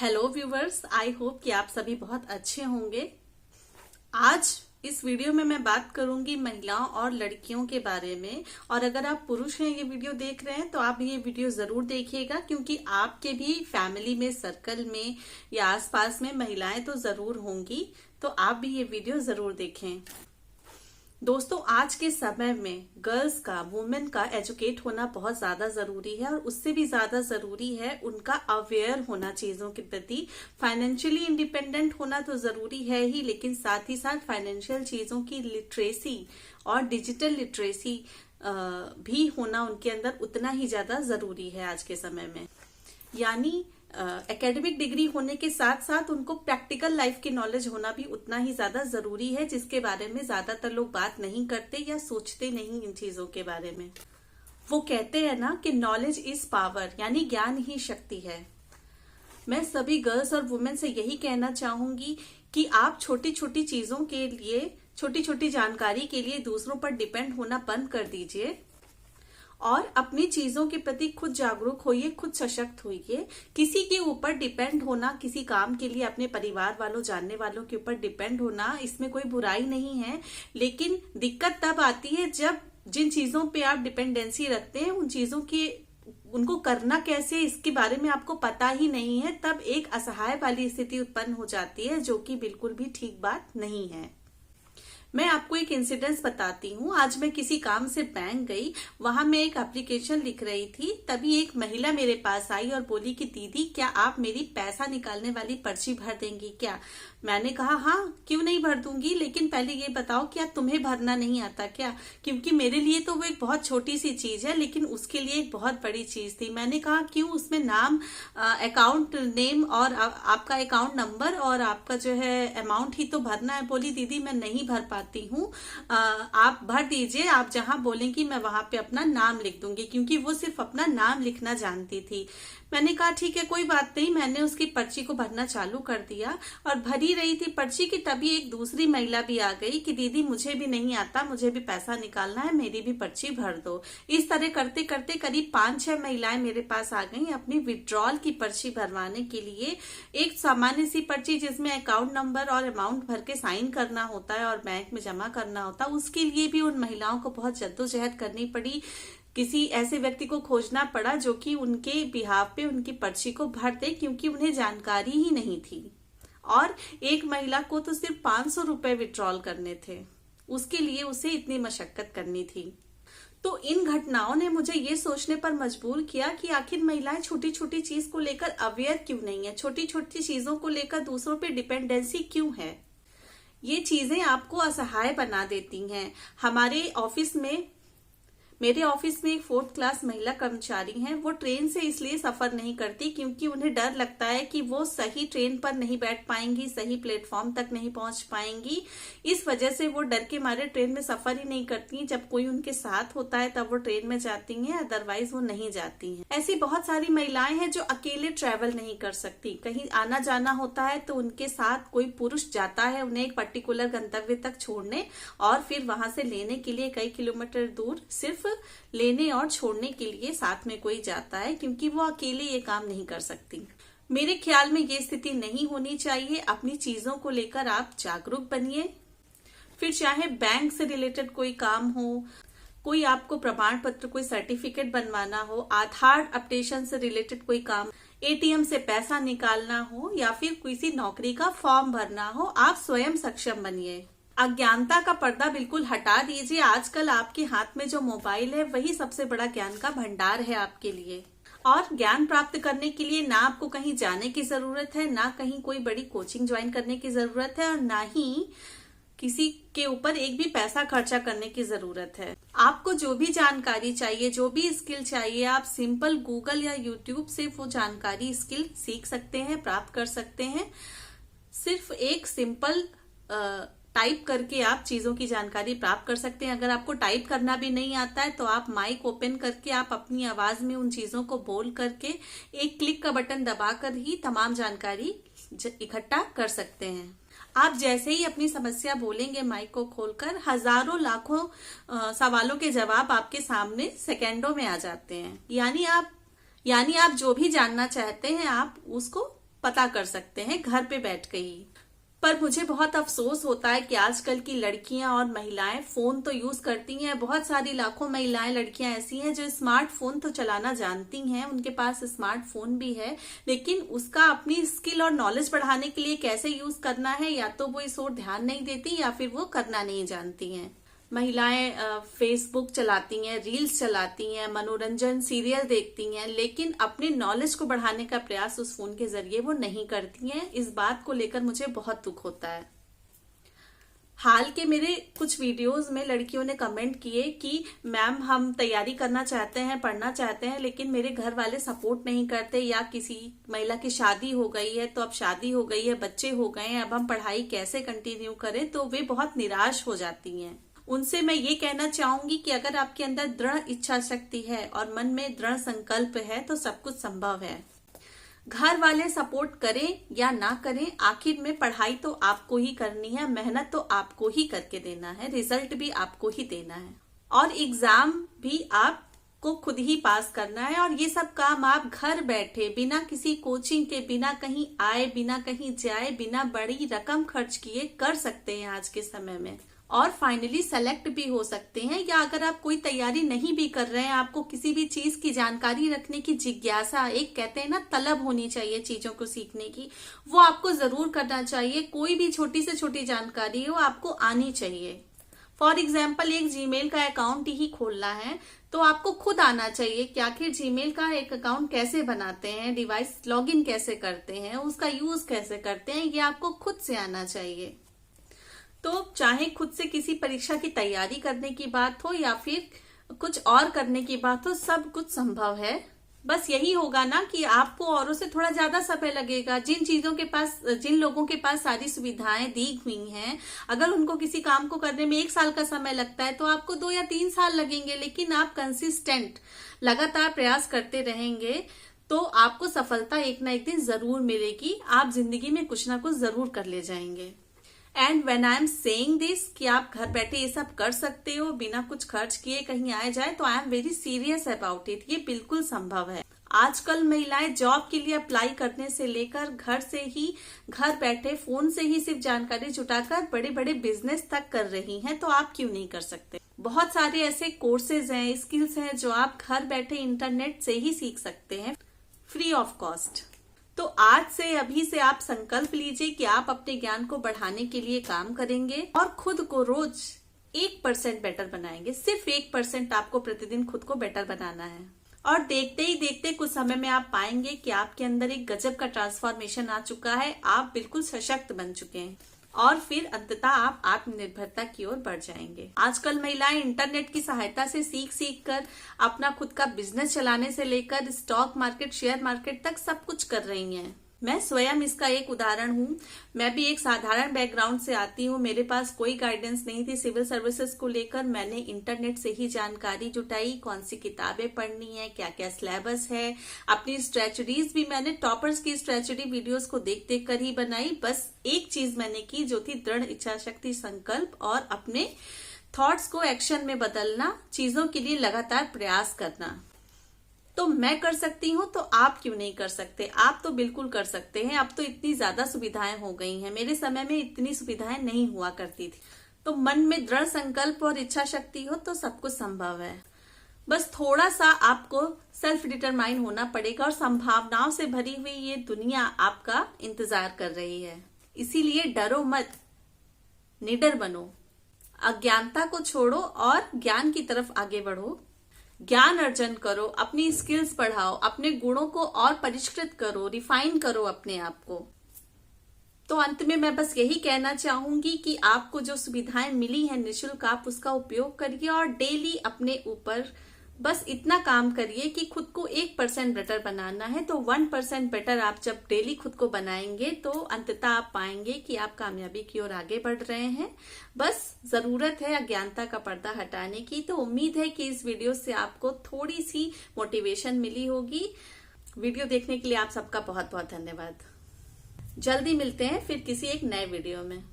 Hello viewers, I hope कि आप सभी बहुत अच्छे होंगे। आज इस वीडियो में मैं बात करूंगी महिलाओं और लड़कियों के बारे में। और अगर आप पुरुष हैं, ये वीडियो देख रहे हैं, तो आप ये वीडियो जरूर देखिएगा, क्योंकि आपके भी फैमिली में, सर्कल में या आसपास में महिलाएं तो जरूर होंगी। तो आप भी ये वीडियो जरूर देखें। दोस्तों, आज के समय में गर्ल्स का, वुमेन का एजुकेट होना बहुत ज्यादा जरूरी है, और उससे भी ज्यादा जरूरी है उनका अवेयर होना चीजों के प्रति। फाइनेंशियली इंडिपेंडेंट होना तो जरूरी है ही, लेकिन साथ ही साथ फाइनेंशियल चीजों की लिटरेसी और डिजिटल लिटरेसी भी होना उनके अंदर उतना ही ज्यादा जरूरी है आज के समय में। यानी एकेडमिक डिग्री होने के साथ साथ उनको प्रैक्टिकल लाइफ की नॉलेज होना भी उतना ही ज्यादा जरूरी है, जिसके बारे में ज्यादातर लोग बात नहीं करते या सोचते नहीं इन चीजों के बारे में। वो कहते हैं ना कि नॉलेज इज पावर, यानी ज्ञान ही शक्ति है। मैं सभी गर्ल्स और वुमेन से यही कहना चाहूंगी कि आप छोटी छोटी चीजों के लिए, छोटी छोटी जानकारी के लिए दूसरों पर डिपेंड होना बंद कर दीजिए और अपनी चीजों के प्रति खुद जागरूक होइए, खुद सशक्त होइए। किसी के ऊपर डिपेंड होना, किसी काम के लिए अपने परिवार वालों, जानने वालों के ऊपर डिपेंड होना, इसमें कोई बुराई नहीं है। लेकिन दिक्कत तब आती है जब जिन चीजों पे आप डिपेंडेंसी रखते हैं, उन चीजों की, उनको करना कैसे, इसके बारे में आपको पता ही नहीं है। तब एक असहाय वाली स्थिति उत्पन्न हो जाती है, जो कि बिल्कुल भी ठीक बात नहीं है। मैं आपको एक इंसिडेंस बताती हूँ। आज मैं किसी काम से बैंक गई, वहां मैं एक एप्लीकेशन लिख रही थी। तभी एक महिला मेरे पास आई और बोली कि दीदी, क्या आप मेरी पैसा निकालने वाली पर्ची भर देंगी क्या? मैंने कहा हाँ, क्यों नहीं भर दूंगी, लेकिन पहले ये बताओ क्या तुम्हें भरना नहीं आता क्या? क्योंकि मेरे लिए तो वो एक बहुत छोटी सी चीज है, लेकिन उसके लिए एक बहुत बड़ी चीज थी। मैंने कहा क्यों? उसमें नाम, अकाउंट नेम और आपका अकाउंट नंबर और आपका जो है अमाउंट ही तो भरना है। बोली दीदी मैं नहीं भर पाती हूँ, आप भर दीजिए, आप जहां बोलेंगी मैं वहां पे अपना नाम लिख दूंगी, क्योंकि वो सिर्फ अपना नाम लिखना जानती थी। मैंने कहा ठीक है, कोई बात नहीं। मैंने उसकी पर्ची को भरना चालू कर दिया और भरी रही थी पर्ची की, तभी एक दूसरी महिला भी आ गई कि दीदी मुझे भी नहीं आता, मुझे भी पैसा निकालना है, मेरी भी पर्ची भर दो। इस तरह करते करते करीब 5-6 महिलाएं मेरे पास आ गई अपनी विड्रॉल की पर्ची भरवाने के लिए। एक सामान्य सी पर्ची जिसमें अकाउंट नंबर और अमाउंट भर के साइन करना होता है और बैंक में जमा करना होता है, उसके लिए भी उन महिलाओं को बहुत जद्दोजहद करनी पड़ी। किसी ऐसे व्यक्ति को खोजना पड़ा जो कि उनके बिहाफ पे उनकी पर्ची को भर दे, क्योंकि उन्हें जानकारी ही नहीं थी। और एक महिला को तो सिर्फ 500 रुपए विड्रॉल करने थे, उसके लिए उसे इतनी मशक्कत करनी थी। तो इन घटनाओं ने मुझे ये सोचने पर मजबूर किया कि आखिर महिलाएं छोटी छोटी चीज को लेकर अवेयर क्यों नहीं है, छोटी छोटी चीजों को लेकर दूसरों पे डिपेंडेंसी क्यों है। ये चीजें आपको असहाय बना देती हैं। मेरे ऑफिस में एक 4th क्लास महिला कर्मचारी हैं। वो ट्रेन से इसलिए सफर नहीं करती क्योंकि उन्हें डर लगता है कि वो सही ट्रेन पर नहीं बैठ पाएंगी, सही प्लेटफॉर्म तक नहीं पहुंच पाएंगी। इस वजह से वो डर के मारे ट्रेन में सफर ही नहीं करती। जब कोई उनके साथ होता है तब वो ट्रेन में जाती हैं, अदरवाइज वो नहीं जाती हैं। ऐसी बहुत सारी महिलाएं हैं जो अकेले ट्रेवल नहीं कर सकती। कहीं आना जाना होता है तो उनके साथ कोई पुरुष जाता है उन्हें एक पर्टिकुलर गंतव्य तक छोड़ने, और फिर वहां से लेने के लिए कई किलोमीटर दूर सिर्फ लेने और छोड़ने के लिए साथ में कोई जाता है, क्योंकि वो अकेले ये काम नहीं कर सकती। मेरे ख्याल में ये स्थिति नहीं होनी चाहिए। अपनी चीजों को लेकर आप जागरूक बनिए। फिर चाहे बैंक से रिलेटेड कोई काम हो, कोई आपको प्रमाण पत्र, कोई सर्टिफिकेट बनवाना हो, आधार अपडेशन से रिलेटेड कोई काम, एटीएम से पैसा निकालना हो, या फिर किसी नौकरी का फॉर्म भरना हो, आप स्वयं सक्षम बनिए। अज्ञानता का पर्दा बिल्कुल हटा दीजिए। आजकल आपके हाथ में जो मोबाइल है वही सबसे बड़ा ज्ञान का भंडार है आपके लिए। और ज्ञान प्राप्त करने के लिए ना आपको कहीं जाने की जरूरत है, ना कहीं कोई बड़ी कोचिंग ज्वाइन करने की जरूरत है, और ना ही किसी के ऊपर एक भी पैसा खर्चा करने की जरूरत है। आपको जो भी जानकारी चाहिए, जो भी स्किल चाहिए, आप सिंपल गूगल या यूट्यूब से वो जानकारी, स्किल सीख सकते हैं, प्राप्त कर सकते हैं। सिर्फ एक सिंपल टाइप करके आप चीजों की जानकारी प्राप्त कर सकते हैं। अगर आपको टाइप करना भी नहीं आता है तो आप माइक ओपन करके आप अपनी आवाज में उन चीजों को बोल करके एक क्लिक का बटन दबाकर ही तमाम जानकारी इकट्ठा कर सकते हैं। आप जैसे ही अपनी समस्या बोलेंगे माइक को खोलकर, हजारों लाखों सवालों के जवाब आपके सामने सेकंडों में आ जाते हैं। यानी आप जो भी जानना चाहते हैं आप उसको पता कर सकते हैं घर पे बैठ के ही। पर मुझे बहुत अफसोस होता है कि आजकल की लड़कियां और महिलाएं फोन तो यूज करती हैं, बहुत सारी लाखों महिलाएं लड़कियां ऐसी हैं जो स्मार्टफोन तो चलाना जानती हैं, उनके पास स्मार्टफोन भी है, लेकिन उसका अपनी स्किल और नॉलेज बढ़ाने के लिए कैसे यूज करना है या तो वो इस ओर ध्यान नहीं देती या फिर वो करना नहीं जानती हैं। महिलाएं फेसबुक चलाती हैं, रील्स चलाती हैं, मनोरंजन सीरियल देखती हैं, लेकिन अपनी नॉलेज को बढ़ाने का प्रयास उस फोन के जरिए वो नहीं करती हैं। इस बात को लेकर मुझे बहुत दुख होता है। हाल के मेरे कुछ वीडियोस में लड़कियों ने कमेंट किए कि मैम हम तैयारी करना चाहते हैं, पढ़ना चाहते हैं, लेकिन मेरे घर वाले सपोर्ट नहीं करते, या किसी महिला की शादी हो गई है तो अब शादी हो गई है, बच्चे हो गए हैं, अब हम पढ़ाई कैसे कंटिन्यू करें, तो वे बहुत निराश हो जाती हैं। उनसे मैं ये कहना चाहूंगी कि अगर आपके अंदर दृढ़ इच्छा शक्ति है और मन में दृढ़ संकल्प है तो सब कुछ संभव है। घर वाले सपोर्ट करें या ना करें, आखिर में पढ़ाई तो आपको ही करनी है, मेहनत तो आपको ही करके देना है, रिजल्ट भी आपको ही देना है और एग्जाम भी आपको खुद ही पास करना है। और ये सब काम आप घर बैठे बिना किसी कोचिंग के, बिना कहीं आए, बिना कहीं जाए, बिना बड़ी रकम खर्च किए कर सकते हैं आज के समय में, और फाइनली सेलेक्ट भी हो सकते हैं। या अगर आप कोई तैयारी नहीं भी कर रहे हैं, आपको किसी भी चीज की जानकारी रखने की जिज्ञासा, एक कहते हैं ना तलब होनी चाहिए चीजों को सीखने की, वो आपको जरूर करना चाहिए। कोई भी छोटी से छोटी जानकारी हो आपको आनी चाहिए। फॉर एग्जाम्पल एक जीमेल का अकाउंट ही खोलना है तो आपको खुद आना चाहिए कि आखिर जीमेल का एक अकाउंट कैसे बनाते हैं, डिवाइस लॉगिन कैसे करते हैं, उसका यूज कैसे करते हैं, ये आपको खुद से आना चाहिए। तो चाहे खुद से किसी परीक्षा की तैयारी करने की बात हो या फिर कुछ और करने की बात हो, सब कुछ संभव है। बस यही होगा ना कि आपको औरों से थोड़ा ज्यादा समय लगेगा। जिन लोगों के पास सारी सुविधाएं दी हुई हैं, अगर उनको किसी काम को करने में 1 साल का समय लगता है तो आपको 2 या 3 साल लगेंगे, लेकिन आप कंसिस्टेंट लगातार प्रयास करते रहेंगे तो आपको सफलता एक ना एक दिन जरूर मिलेगी। आप जिंदगी में कुछ ना कुछ जरूर कर ले जाएंगे। And when I am saying this कि आप घर बैठे ये सब कर सकते हो बिना कुछ खर्च किए कहीं आए जाए, तो I am very serious about it. ये बिल्कुल संभव है। आजकल महिलाएं जॉब के लिए अप्लाई करने से लेकर घर बैठे फोन से ही सिर्फ जानकारी जुटाकर बड़े बड़े बिजनेस तक कर रही हैं, तो आप क्यों नहीं कर सकते। बहुत सारे ऐसे कोर्सेज हैं, स्किल्स हैं जो आप घर बैठे इंटरनेट से ही सीख सकते हैं फ्री ऑफ कॉस्ट। तो आज से अभी से आप संकल्प लीजिए कि आप अपने ज्ञान को बढ़ाने के लिए काम करेंगे और खुद को रोज 1% बेटर बनाएंगे। सिर्फ 1% आपको प्रतिदिन खुद को बेटर बनाना है और देखते ही देखते कुछ समय में आप पाएंगे कि आपके अंदर एक गजब का ट्रांसफॉर्मेशन आ चुका है। आप बिल्कुल सशक्त बन चुके हैं और फिर अंततः आप आत्मनिर्भरता की ओर बढ़ जाएंगे। आजकल महिलाएं इंटरनेट की सहायता से सीख कर अपना खुद का बिजनेस चलाने से लेकर स्टॉक मार्केट, शेयर मार्केट तक सब कुछ कर रही हैं। मैं स्वयं इसका एक उदाहरण हूँ। मैं भी एक साधारण बैकग्राउंड से आती हूँ। मेरे पास कोई गाइडेंस नहीं थी सिविल सर्विसेज को लेकर। मैंने इंटरनेट से ही जानकारी जुटाई, कौन सी किताबें पढ़नी है, क्या क्या सिलेबस है। अपनी स्ट्रेटजीज भी मैंने टॉपर्स की स्ट्रेटजी वीडियोस को देख देख कर ही बनाई। बस एक चीज मैंने की जो थी दृढ़ इच्छा शक्ति, संकल्प और अपने थॉट्स को एक्शन में बदलना, चीजों के लिए लगातार प्रयास करना। तो मैं कर सकती हूँ तो आप क्यों नहीं कर सकते। आप तो बिल्कुल कर सकते हैं। अब तो इतनी ज्यादा सुविधाएं हो गई हैं। मेरे समय में इतनी सुविधाएं नहीं हुआ करती थी। तो मन में दृढ़ संकल्प और इच्छा शक्ति हो तो सब कुछ संभव है। बस थोड़ा सा आपको सेल्फ डिटरमाइन होना पड़ेगा और संभावनाओं से भरी हुई ये दुनिया आपका इंतजार कर रही है। इसीलिए डरो मत, निडर बनो, अज्ञानता को छोड़ो और ज्ञान की तरफ आगे बढ़ो। ज्ञान अर्जन करो, अपनी स्किल्स बढ़ाओ, अपने गुणों को और परिष्कृत करो, रिफाइन करो अपने आप को। तो अंत में मैं बस यही कहना चाहूंगी कि आपको जो सुविधाएं मिली हैं निःशुल्क, आप उसका उपयोग करिए और डेली अपने ऊपर बस इतना काम करिए कि खुद को 1% बेटर बनाना है। तो 1% बेटर आप जब डेली खुद को बनाएंगे तो अंततः आप पाएंगे कि आप कामयाबी की ओर आगे बढ़ रहे हैं। बस जरूरत है अज्ञानता का पर्दा हटाने की। तो उम्मीद है कि इस वीडियो से आपको थोड़ी सी मोटिवेशन मिली होगी। वीडियो देखने के लिए आप सबका बहुत बहुत धन्यवाद। जल्दी मिलते हैं फिर किसी एक नए वीडियो में।